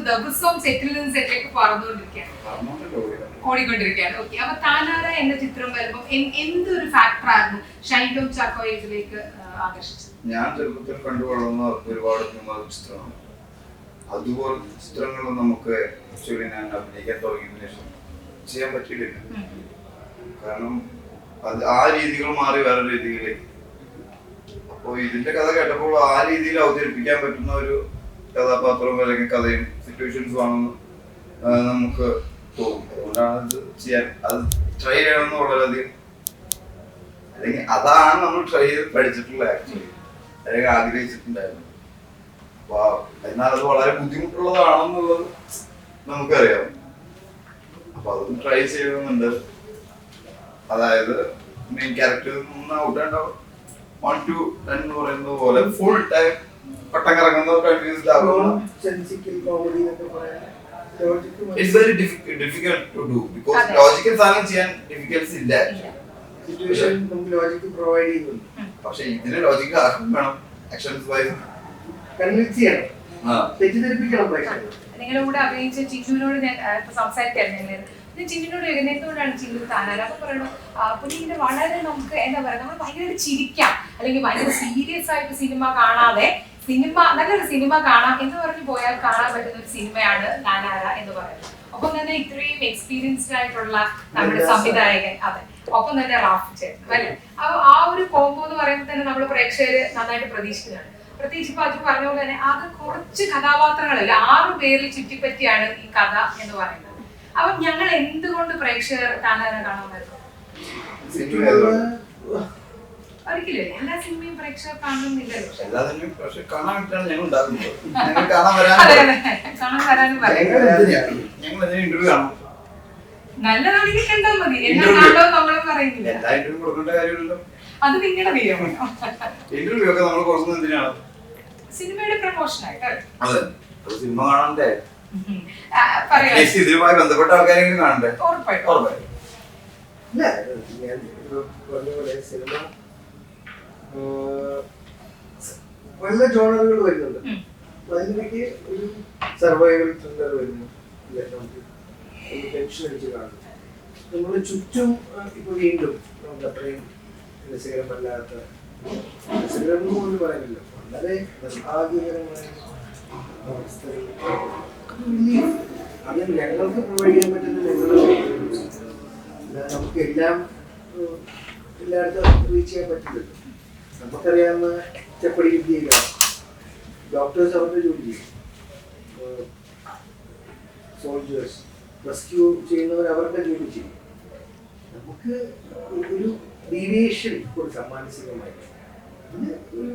ദിവസവും സെറ്റിൽ നിന്ന് സെറ്റിലേക്ക് ഓടിക്കൊണ്ടിരിക്കുകയാണ്. ഓക്കെ, അപ്പൊ താനാര എന്ന ചിത്രം വരുമ്പോൾ എന്തൊരു ഫാക്ടറായിരുന്നു ഷൈൻ ടോം ചാക്കോയെ ഇതിലേക്ക് ആകർഷിച്ചത്? ഞാൻ ചെറുപ്പത്തിൽ കണ്ടുകൊള്ളുന്ന ഒരുപാട് ചിത്രമാണ്. അതുപോലെ ചിത്രങ്ങൾ നമുക്ക് ആക്ച്വലി ഞാൻ അഭിനയിക്കാൻ തുടങ്ങിയതിനു ശേഷം ചെയ്യാൻ പറ്റിയില്ല. കാരണം അത് ആ രീതികൾ മാറി വേറെ രീതിയിലേക്ക്. അപ്പോൾ ഇതിന്റെ കഥ കേട്ടപ്പോൾ ആ രീതിയിൽ അവതരിപ്പിക്കാൻ പറ്റുന്ന ഒരു കഥാപാത്രവും അല്ലെങ്കിൽ കഥയും സിറ്റുവേഷൻസും ആണെന്ന് നമുക്ക് തോന്നും. അതുകൊണ്ടാണ് ഇത് ചെയ്യാൻ, അത് ട്രൈ ചെയ്യണമെന്ന് വളരെയധികം, അല്ലെങ്കിൽ അതാണ് നമ്മൾ ട്രൈ ചെയ്ത് പഠിച്ചിട്ടുള്ളത് ആക്ച്വലി, അല്ലെങ്കിൽ ആഗ്രഹിച്ചിട്ടുണ്ടായിരുന്നു. അപ്പൊ എന്നാൽ അത് വളരെ ബുദ്ധിമുട്ടുള്ളതാണെന്നുള്ളത് നമുക്കറിയാം. അപ്പൊ അതൊന്ന് ട്രൈ ചെയ്യണമെന്നുണ്ട്. അതായത് main character out and out 1 to 10 എന്ന് പറയുന്നത് പോലെ ഫുൾ ടൈം പട്ടം കറങ്ങുന്ന കൺഫ്യൂസ്ഡ് ആകുന്ന. It's very difficult to do because logical സാധനം ചെയ്യാൻ ഡിഫിക്കൽസ് ഇല്ല. സിറ്റുവേഷൻ നമുക്ക് ലോജിക് പ്രൊവൈഡ് ചെയ്യുന്നുണ്ട്. പക്ഷെ ഇതിന് ലോജിക് ആർക്കും വേണം, ആക്ഷൻസ് വൈസ് കൺവിൻസ് ചെയ്യണം, തെറ്റിദ്ധരിപ്പിക്കണം. നിങ്ങളുടെ കൂടെ അഭിനയിച്ച ചിന്നുവിനോട് ഞാൻ സംസാരിക്കാറുണ്ടായിരുന്നു. ചിന്നുവിനോട് എഴുന്നേറ്റോടാണ് ചിന്നു താനാര. അപ്പൊ പറയണു പുള്ളിന്റെ വളരെ നമുക്ക് എന്താ പറയാ, നമ്മൾ ഭയങ്കര ചിരിക്കാം, അല്ലെങ്കിൽ ഭയങ്കര സീരിയസ് ആയിട്ട് സിനിമ കാണാതെ നല്ലൊരു സിനിമ കാണാം എന്ന് പറഞ്ഞു പോയാൽ കാണാൻ പറ്റുന്ന ഒരു സിനിമയാണ് താനാര എന്ന് പറയുന്നത്. ഒപ്പം തന്നെ ഇത്രയും എക്സ്പീരിയൻസ്ഡ് ആയിട്ടുള്ള നമ്മുടെ സംവിധായകൻ, അതെ, ഒപ്പം തന്നെ റാഫി ചേട്ടൻ അല്ലെ. ആ ഒരു കോംബോ എന്ന് പറയുമ്പോൾ തന്നെ നമ്മൾ പ്രേക്ഷകര് നന്നായിട്ട് പ്രതീക്ഷിക്കുന്നതാണ്. പ്രത്യേകിച്ച് ഇപ്പൊ അജു പറഞ്ഞ പോലെ തന്നെ അത് കുറച്ച് കഥാപാത്രങ്ങളല്ല, 6 പേരിൽ ചുറ്റിപ്പറ്റിയാണ് ഈ കഥ എന്ന് പറയുന്നത്. അപ്പൊ ഞങ്ങൾ എന്തുകൊണ്ട് പ്രേക്ഷകർ താനാര കാണാൻ പറ്റും? ഒരിക്കലും എല്ലാ സിനിമയും പ്രേക്ഷകർ കാണുന്നില്ലല്ലോ. കാണാൻ വരാനും നല്ലതാണെങ്കിൽ കണ്ടാൽ മതി, എല്ലാം കണ്ടോ നമ്മളും പറയുന്നില്ല. അത് നിങ്ങളുടെ നിയമം. ഇന്റർവ്യൂ ഒക്കെ നമ്മൾ കൊടുക്കുന്നത് എന്തിനാണ്? സിനിമയുടെ പ്രൊമോഷൻ ആയിട്ട്. അതെ, സിനിമ കാണണ്ടേ, പറയാം, ഇതുമായി ബന്ധപ്പെട്ട ആൾക്കാരെങ്കിലും കാണണ്ടേ? ഉറപ്പായിട്ടും. ഇല്ല, ഞാൻ പറഞ്ഞ പോലെ സിനിമ പല ജോണറുകൾ വരുന്നുണ്ട്. അതിനിടയ്ക്ക് ഒരു സർവൈവൽ ത്രില്ലർ വരുന്നു, ടെൻഷൻ അടിച്ച് കാണുന്നു. നമ്മൾ ചുറ്റും ഇപ്പൊ വീണ്ടും നമുക്ക് അത്രയും രസകരമല്ലാത്ത, രസകരം പോലും പറയാനില്ല, വളരെ നിർഭാഗ്യകരമായ അവസ്ഥകൾ അത് ഞങ്ങൾക്ക് പ്രൊവൈഡ് ചെയ്യാൻ പറ്റുന്ന നമുക്ക് എല്ലാം എല്ലായിടത്തും റീച്ച് ചെയ്യാൻ പറ്റില്ലല്ലോ. നമുക്കറിയാവുന്ന ചെപ്പടി വിദ്യയിലാണ് ഡോക്ടേഴ്സ് അവരുടെ ജോലി ചെയ്യും, സോൾജേഴ്സ് റെസ്ക്യൂ ചെയ്യുന്നവർ അവരുടെ ജോലി ചെയ്യും. നമുക്ക് ഒരു ഡീവിയേഷൻ കൊടുക്കാം മാനസികമായിട്ട്. അത് ഒരു